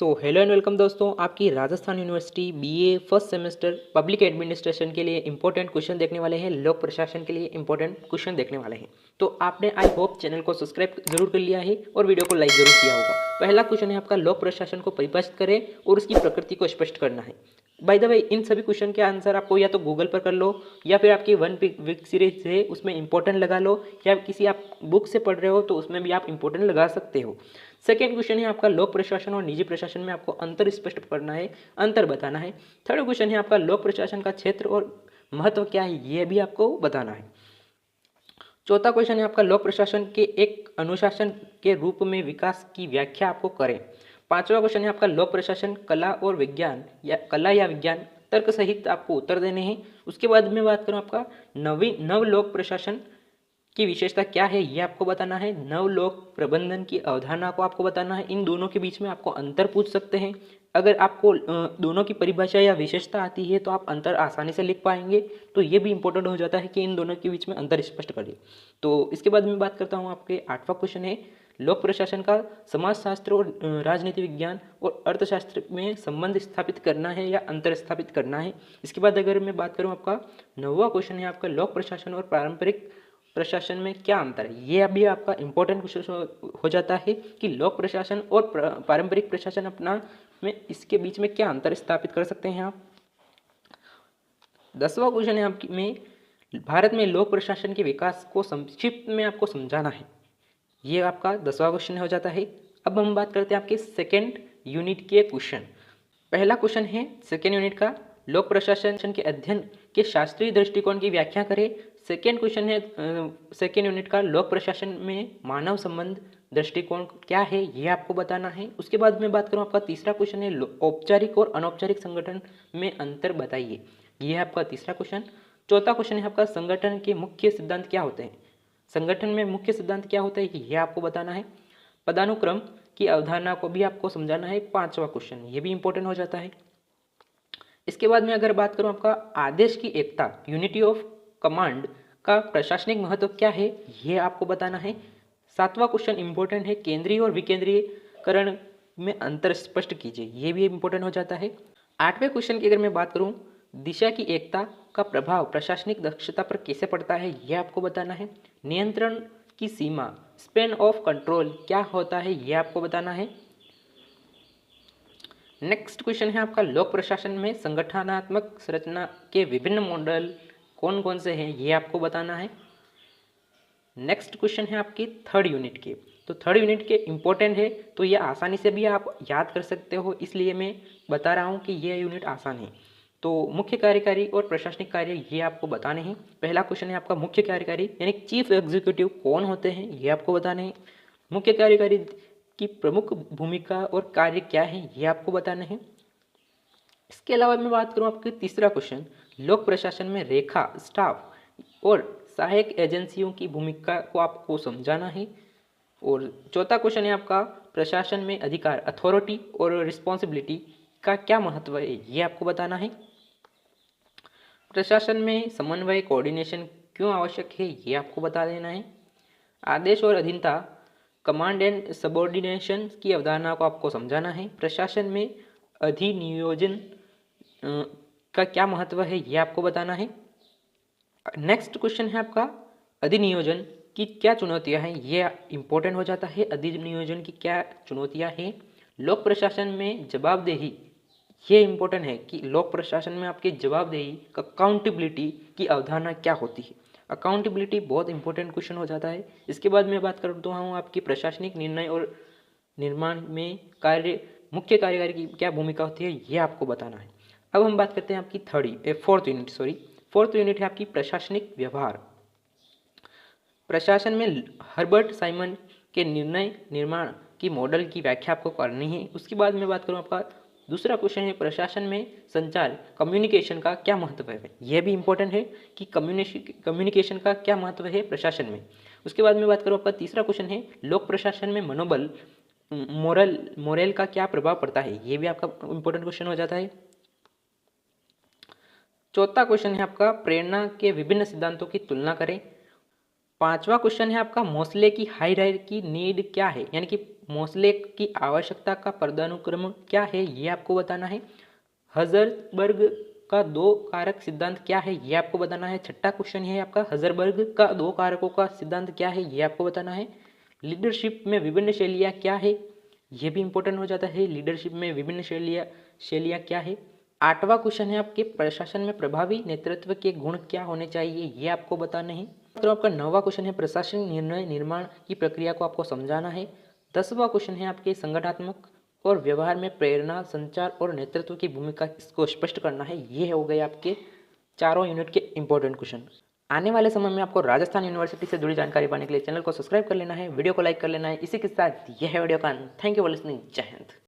Hello and welcome दोस्तों, आपकी Rajasthan university BA first semester public administration के लिए इंपॉर्टेंट क्वेश्चन देखने वाले हैं। लोक प्रशासन के लिए इंपॉर्टेंट क्वेश्चन देखने वाले हैं। तो आपने आई होप चैनल को सब्सक्राइब जरूर कर लिया है और वीडियो को लाइक जरूर किया होगा। पहला क्वेश्चन है आपका, लोक प्रशासन को परिभाषित करें और उसकी प्रकृति को स्पष्ट करना है। बाय द वे, इन सभी क्वेश्चन के आंसर आपको या तो गूगल पर कर लो या फिर आपकी वन वीक सीरीज है उसमें इंपॉर्टेंट लगा लो, या किसी आप बुक से पढ़ रहे हो तो उसमें भी आप इंपॉर्टेंट लगा सकते हो। सेकेंड क्वेश्चन है आपका, लोक प्रशासन और निजी प्रशासन में आपको अंतर स्पष्ट करना है, अंतर बताना है। थर्ड क्वेश्चन है आपका, लोक प्रशासन का क्षेत्र और महत्व क्या है, यह भी आपको बताना है। चौथा क्वेश्चन है आपका, लोक प्रशासन के एक अनुशासन के रूप में विकास की व्याख्या आपको करें। पांचवा क्वेश्चन है आपका, लोक प्रशासन कला और विज्ञान या विज्ञान तर्क सहित आपको उत्तर देने हैं। उसके बाद में बात करूं आपका, नव लोक प्रशासन की विशेषता क्या है, ये आपको बताना है। नवलोक प्रबंधन की अवधारणा को आपको बताना है। इन दोनों के बीच में आपको अंतर पूछ सकते हैं। अगर आपको दोनों की परिभाषा या विशेषता आती है तो आप अंतर आसानी से लिख पाएंगे। तो ये भी इंपॉर्टेंट हो जाता है कि इन दोनों के बीच में अंतर स्पष्ट करिए। तो इसके बाद मैं बात करता हूँ, आपके आठवां क्वेश्चन है, लोक प्रशासन का समाजशास्त्र और राजनीति विज्ञान और अर्थशास्त्र में संबंध स्थापित करना है या अंतर स्थापित करना है। इसके बाद अगर मैं बात करूं, आपका नौवां क्वेश्चन है आपका, लोक प्रशासन और पारंपरिक प्रशासन में क्या अंतर है। ये अभी आपका इंपॉर्टेंट क्वेश्चन हो जाता है कि लोक प्रशासन और पारंपरिक प्रशासन अपना में इसके बीच में क्या अंतर स्थापित कर सकते हैं आप। 10वां क्वेश्चन है आपकी में, भारत में लोक प्रशासन के विकास को संक्षिप्त में आपको समझाना है। ये आपका 10वां क्वेश्चन हो जाता है। अब हम बात करते हैं आपके सेकेंड यूनिट के क्वेश्चन। पहला क्वेश्चन है सेकेंड यूनिट का, लोक प्रशासन के अध्ययन के शास्त्रीय दृष्टिकोण की व्याख्या करें। सेकेंड क्वेश्चन है सेकेंड यूनिट का, लोक प्रशासन में मानव संबंध दृष्टिकोण क्या है, ये आपको बताना है। उसके बाद में बात करूं, आपका तीसरा क्वेश्चन है, औपचारिक और अनौपचारिक संगठन में अंतर बताइए। ये है आपका तीसरा क्वेश्चन। चौथा क्वेश्चन है आपका, संगठन के मुख्य सिद्धांत क्या होते हैं। संगठन में मुख्य सिद्धांत क्या होता है, ये आपको बताना है। पदानुक्रम की अवधारणा को भी आपको समझाना है। पांचवा क्वेश्चन, ये भी इंपॉर्टेंट हो जाता है। इसके बाद में अगर बात करूं, आपका आदेश की एकता, यूनिटी ऑफ कमांड का प्रशासनिक महत्व क्या है, यह आपको बताना है। सातवां क्वेश्चन इंपॉर्टेंट है, केंद्रीय और विकेंद्रीकरण में अंतर स्पष्ट कीजिए, यह भी इंपॉर्टेंट हो जाता है। आठवें क्वेश्चन की अगर मैं बात करूं, दिशा की एकता का प्रभाव प्रशासनिक दक्षता पर कैसे पड़ता है, यह आपको बताना है। नियंत्रण की सीमा, स्पेन ऑफ कंट्रोल क्या होता है, यह आपको बताना है। नेक्स्ट क्वेश्चन है आपका, लोक प्रशासन में संगठनात्मक संरचना के विभिन्न मॉडल कौन कौन से हैं, ये आपको बताना है। नेक्स्ट क्वेश्चन है आपकी थर्ड यूनिट के। तो थर्ड यूनिट के इंपॉर्टेंट है, तो ये आसानी से भी आप याद कर सकते हो, इसलिए मैं बता रहा हूँ कि ये यूनिट आसान है। तो मुख्य कार्यकारी और प्रशासनिक कार्य ये आपको बताने हैं। पहला क्वेश्चन है आपका, मुख्य कार्यकारी यानी चीफ एग्जीक्यूटिव कौन होते हैं, ये आपको बताने हैं। मुख्य कार्यकारी की प्रमुख भूमिका और कार्य क्या है, ये आपको बताना है। इसके अलावा मैं बात करूं, आपके तीसरा क्वेश्चन, लोक प्रशासन में रेखा, स्टाफ और सहायक एजेंसियों की भूमिका को आपको समझाना है। और चौथा क्वेश्चन है आपका, प्रशासन में अधिकार, अथॉरिटी और रिस्पॉन्सिबिलिटी का क्या महत्व है, ये आपको बताना है। प्रशासन में समन्वय, कोऑर्डिनेशन क्यों आवश्यक है, ये आपको बता देना है। आदेश और अधीनता, कमांड एंड सबॉर्डिनेशन की अवधारणा को आपको समझाना है। प्रशासन में अधिनियोजन का क्या महत्व है, ये आपको बताना है। नेक्स्ट क्वेश्चन है आपका, अधिनियोजन की क्या चुनौतियां हैं, ये इंपॉर्टेंट हो जाता है। अधिनियोजन की क्या चुनौतियां हैं। लोक प्रशासन में जवाबदेही, ये इंपॉर्टेंट है कि लोक प्रशासन में आपकी जवाबदेही, अकाउंटेबिलिटी की अवधारणा क्या होती है। अकाउंटेबिलिटी बहुत इंपॉर्टेंट क्वेश्चन हो जाता है। इसके बाद मैं बात करता हूँ आपकी प्रशासनिक निर्णय और निर्माण में मुख्य कार्यकारी की क्या भूमिका होती है, ये आपको बताना है। अब हम बात करते हैं आपकी फोर्थ यूनिट है आपकी प्रशासनिक व्यवहार। प्रशासन में हर्बर्ट साइमन के निर्णय निर्माण की मॉडल की व्याख्या आपको करनी है। उसके बाद मैं बात करूं, आपका दूसरा क्वेश्चन है, प्रशासन में संचार, कम्युनिकेशन का क्या महत्व है। यह भी इंपॉर्टेंट है कि कम्युनिकेशन का क्या महत्व है प्रशासन में। उसके बाद मैं बात करूं, आपका तीसरा क्वेश्चन है, लोक प्रशासन में मनोबल, मोरल का क्या प्रभाव पड़ता है, ये भी आपका इंपॉर्टेंट क्वेश्चन हो जाता है। चौथा क्वेश्चन है आपका, प्रेरणा के विभिन्न सिद्धांतों की तुलना करें। पांचवा क्वेश्चन है आपका, मोस्ले की हायरार्की नीड क्या है, यानी कि मोसले की आवश्यकता का पदानुक्रम क्या है, ये आपको बताना है। हजरबर्ग का दो कारक सिद्धांत क्या है, ये आपको बताना है। छठा क्वेश्चन है आपका, हजरबर्ग का दो कारकों का सिद्धांत क्या है, ये आपको बताना है। लीडरशिप में विभिन्न शैलियाँ क्या है, ये भी इंपॉर्टेंट हो जाता है। लीडरशिप में विभिन्न शैलियाँ क्या है। आठवां क्वेश्चन है आपके, प्रशासन में प्रभावी नेतृत्व के गुण क्या होने चाहिए, ये आपको बताने हैं। तो आपका नौवां क्वेश्चन है, प्रशासन निर्णय निर्माण की प्रक्रिया को आपको समझाना है। 10वां क्वेश्चन है आपके, संगठनात्मक और व्यवहार में प्रेरणा, संचार और नेतृत्व की भूमिका इसको स्पष्ट करना है। ये हो गए आपके चारों यूनिट के इंपॉर्टेंट क्वेश्चन। आने वाले समय में आपको राजस्थान यूनिवर्सिटी से जुड़ी जानकारी पाने के लिए चैनल को सब्सक्राइब कर लेना है, वीडियो को लाइक कर लेना है। इसी के साथ यह वीडियो का थैंक यू फॉर लिसनिंग। जय हिंद।